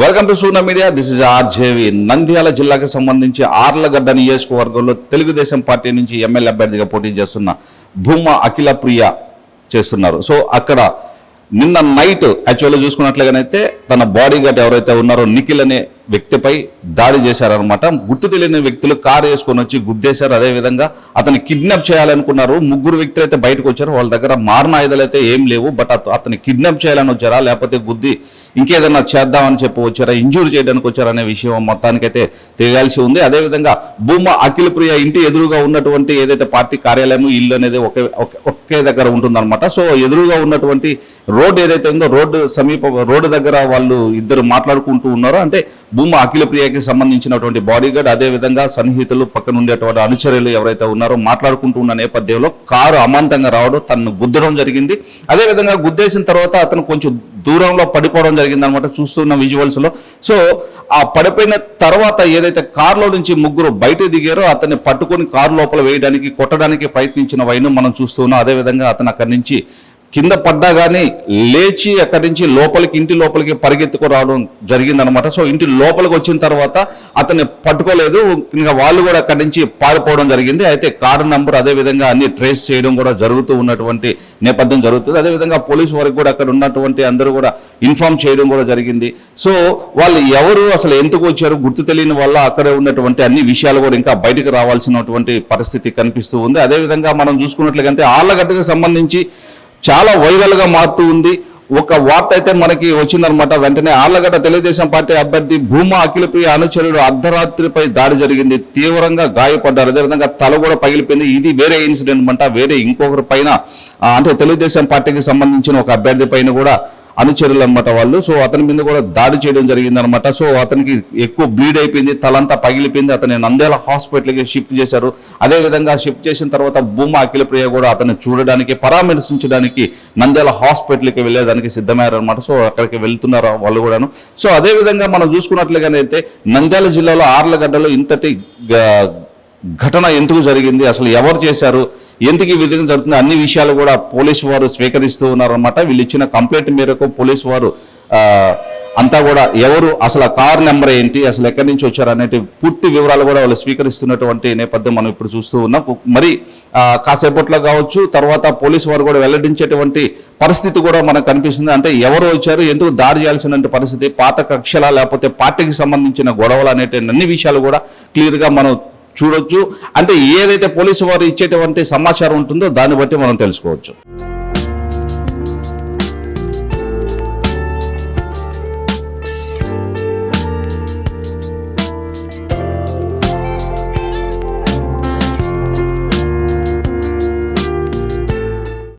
Welcome to సూనా media. This is RJV. Nandyal జిల్లాకు సంబంధించి ఆర్లగడ్డ నియోజకవర్గంలో తెలుగుదేశం పార్టీ నుంచి ఎమ్మెల్యే అభ్యర్థిగా పోటీ చేస్తున్న భూమా అఖిల ప్రియ చేస్తున్నారు. సో అక్కడ నిన్న నైట్ యాక్చువల్గా చూసుకున్నట్లుగానైతే తన బాడీ గార్డ్ ఎవరైతే ఉన్నారో నిఖిల్ అనే వ్యక్తిపై దాడి చేశారనమాట. గుర్తు తెలియని వ్యక్తులు కారు వేసుకొని వచ్చి గుద్దేశారు. అదేవిధంగా అతన్ని కిడ్నాప్ చేయాలనుకున్నారు. ముగ్గురు వ్యక్తులు అయితే బయటకు వచ్చారు. వాళ్ళ దగ్గర మారణ ఆయుధాలు అయితే ఏం లేవు. బట్ అతన్ని కిడ్నాప్ చేయాలని వచ్చారా, లేకపోతే గుద్ది ఇంకేదన్నా చేద్దామని చెప్పి వచ్చారా, ఇంజూరీ చేయడానికి వచ్చారా అనే విషయం మొత్తానికైతే తెలియాల్సి ఉంది. అదేవిధంగా భూమా అఖిల ప్రియ ఇంటి ఎదురుగా ఉన్నటువంటి ఏదైతే పార్టీ కార్యాలయం ఇల్లు అనేది ఒకే దగ్గర ఉంటుందన్నమాట. సో ఎదురుగా ఉన్నటువంటి రోడ్డు ఏదైతే ఉందో రోడ్డు దగ్గర వాళ్ళు ఇద్దరు మాట్లాడుకుంటూ ఉన్నారో, అంటే భూమా అఖిల ప్రియకి సంబంధించినటువంటి బాడీ గార్డ్ అదేవిధంగా సన్నిహితులు పక్కన ఉండేటువంటి అనుచరులు ఎవరైతే ఉన్నారో మాట్లాడుకుంటూ ఉన్న నేపథ్యంలో కారు అమాంతంగా రావడం, తనను గుద్దడం జరిగింది. అదేవిధంగా గుద్దేసిన తర్వాత అతను కొంచెం దూరంలో పడిపోవడం జరిగింది అనమాట, చూస్తున్న విజువల్స్ లో. సో ఆ పడిపోయిన తర్వాత ఏదైతే కారులో నుంచి ముగ్గురు బయట దిగారో అతన్ని పట్టుకొని కారు లోపల వేయడానికి కొట్టడానికి ప్రయత్నించిన వైను మనం చూస్తున్నాం. అదేవిధంగా అతను అక్కడి నుంచి కింద పడ్డా కానీ లేచి అక్కడి నుంచి ఇంటి లోపలికి పరిగెత్తుకు రావడం జరిగిందనమాట. సో ఇంటి లోపలికి వచ్చిన తర్వాత అతన్ని పట్టుకోలేదు. ఇంకా వాళ్ళు కూడా అక్కడి నుంచి పారిపోవడం జరిగింది. అయితే కారు నంబర్ అదేవిధంగా అన్ని ట్రేస్ చేయడం కూడా జరుగుతూ ఉన్నటువంటి నేపథ్యం జరుగుతుంది. అదేవిధంగా పోలీసు వారికి కూడా అక్కడ ఉన్నటువంటి అందరూ కూడా ఇన్ఫార్మ్ చేయడం కూడా జరిగింది. సో వాళ్ళు ఎవరు, అసలు ఎందుకు వచ్చారు, గుర్తు తెలియని వల్ల అక్కడే ఉన్నటువంటి అన్ని విషయాలు కూడా ఇంకా బయటకు రావాల్సినటువంటి పరిస్థితి కనిపిస్తూ ఉంది. అదేవిధంగా మనం చూసుకున్నట్లయితే ఆళ్లగడ్డకు సంబంధించి చాలా వైరల్గా మారుతూ ఉంది. ఒక వార్త అయితే మనకి వచ్చిందనమాట. వెంటనే ఆళ్లగడ్డ తెలుగుదేశం పార్టీ అభ్యర్థి భూమా అఖిల ప్రియ అనుచరుడు అర్ధరాత్రిపై దాడి జరిగింది, తీవ్రంగా గాయపడ్డారు. అదేవిధంగా తల కూడా పగిలిపోయింది. ఇది వేరే ఇన్సిడెంట్ అంట. వేరే ఇంకొకరి పైన, అంటే తెలుగుదేశం పార్టీకి సంబంధించిన ఒక అభ్యర్థి పైన కూడా అనుచరులు అనమాట వాళ్ళు. సో అతని మీద కూడా దాడి చేయడం జరిగింది అనమాట. సో అతనికి ఎక్కువ బ్లీడ్ అయిపోయింది, తలంతా పగిలిపోయింది. అతని నంద్యాల హాస్పిటల్కి షిఫ్ట్ చేశారు. అదేవిధంగా షిఫ్ట్ చేసిన తర్వాత భూమా అఖిల ప్రియ కూడా అతన్ని చూడడానికి, పరామర్శించడానికి నంద్యాల హాస్పిటల్కి వెళ్ళేదానికి సిద్ధమయ్యారనమాట. సో అక్కడికి వెళ్తున్నారు వాళ్ళు కూడాను. సో అదేవిధంగా మనం చూసుకున్నట్లుగానైతే నంద్యాల జిల్లాలో ఆర్లగడ్డలో ఇంతటి ఘటన ఎందుకు జరిగింది, అసలు ఎవరు చేశారు, ఎందుకు ఈ విధంగా జరుగుతుంది, అన్ని విషయాలు కూడా పోలీసు వారు స్వీకరిస్తూ ఉన్నారన్నమాట. వీళ్ళు ఇచ్చిన కంప్లైంట్ మేరకు పోలీసు వారు అంతా కూడా ఎవరు, అసలు కార్ నెంబర్ ఏంటి, అసలు ఎక్కడి నుంచి వచ్చారు అనేటి పూర్తి వివరాలు కూడా వాళ్ళు స్వీకరిస్తున్నటువంటి నేపథ్యం మనం ఇప్పుడు చూస్తూ ఉన్నాం. మరి కాసేపట్లో కావచ్చు తర్వాత పోలీసు వారు కూడా వెల్లడించేటువంటి పరిస్థితి కూడా మనకు కనిపిస్తుంది. అంటే ఎవరు వచ్చారు, ఎందుకు దాడి చేయాల్సిన పరిస్థితి, పాత కక్షల లేకపోతే పార్టీకి సంబంధించిన గొడవలు అనేటి అన్ని విషయాలు కూడా క్లియర్గా మనం చూడొచ్చు. అంటే ఏదైతే పోలీసు వారు ఇచ్చేటువంటి సమాచారం ఉంటుందో దాన్ని బట్టి మనం తెలుసుకోవచ్చు.